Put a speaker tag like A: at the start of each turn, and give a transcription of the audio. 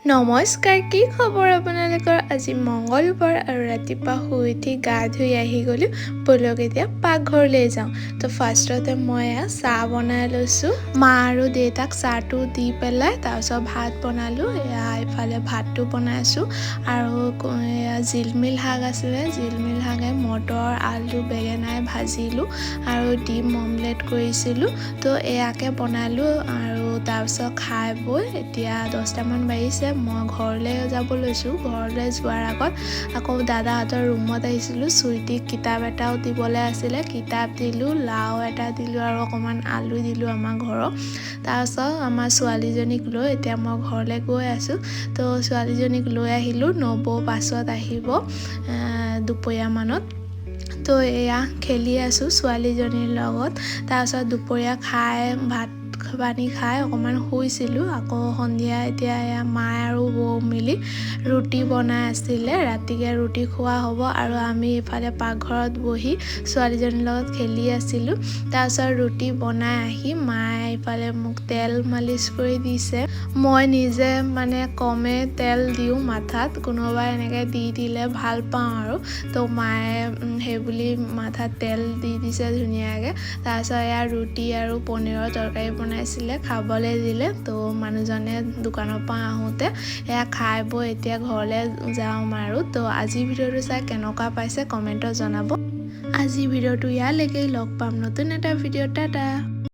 A: নমস্কাৰ, কি খবৰ আপোনালোকৰ? আজি মঙ্গলবাৰ আৰু ৰাতিপুৱা শুই উঠি গা ধুই আহি গ'লো। ব'লক এতিয়া পাকঘৰলৈ যাওঁ। তো ফাৰ্ষ্টতে মই চাহ বনাই লৈছোঁ। মা আৰু দেউতাক চাহটো দি পেলাই তাৰপিছত ভাত বনালোঁ। এইফালে ভাতটো বনাইছোঁ আৰু জিলমিল শাক আছিলে, জিলমিল শাকে মটৰ, আলু, বেঙেনাই ভাজিলোঁ আৰু ডিম অমলেট কৰিছিলোঁ। তো এয়াকে বনালোঁ আৰু তাৰপিছত খাই বৈ এতিয়া 10টামান বাজিছে। মই ঘৰলৈ যাব লৈছোঁ। ঘৰলৈ যোৱাৰ আগত আকৌ দাদাহঁতৰ ৰুমত আহিছিলোঁ। চুইটিক কিতাপ এটাও দিবলৈ আছিলে, কিতাপ দিলোঁ, লাও এটা দিলোঁ আৰু অকণমান আলু দিলোঁ আমাৰ ঘৰৰ। তাৰপিছত আমাৰ ছোৱালীজনীক লৈ এতিয়া মই ঘৰলৈ গৈ আছোঁ। তো ছোৱালীজনীক লৈ আহিলোঁ, নবৌ পাছত আহিব দুপৰীয়ামানত। তো এয়া খেলি আছোঁ ছোৱালীজনীৰ লগত। তাৰপিছত দুপৰীয়া খাই ভাত পানী খাই অকণমান শুইছিলোঁ। আকৌ সন্ধিয়া এতিয়া মায়ে আৰু বৌ মিলি ৰুটি বনাই আছিলে। ৰাতিকৈ ৰুটি খোৱা হ'ব আৰু আমি ইফালে পাকঘৰত বহি ছোৱালীজনীৰ লগত খেলি আছিলোঁ। তাৰপিছত ৰুটি বনাই আহি মায়ে ইফালে মোক তেল মালিচ কৰি দিছে। মই নিজে কমে তেল দিওঁ মাথাত, কোনোবাই এনেকৈ দি দিলে ভাল পাওঁ আৰু। তো মায়ে সেইবুলি মাথাত তেল দি দিছে ধুনীয়াকৈ। তাৰপিছত ৰুটি আৰু পনীৰৰ তৰকাৰী বনাইছিলে, খাবলৈ দিলে। তো মানুহজনে দোকানৰ পৰা আহোঁতে খাই বৈ এতিয়া ঘৰলৈ যাওঁ আৰু। তো আজি ভিডিঅ'টো চাই কেনেকুৱা পাইছে কমেণ্টত জনাব। আজি ভিডিঅ'টো ইয়ালৈকে, লগ পাম নতুন এটা ভিডিঅ'। টাটা।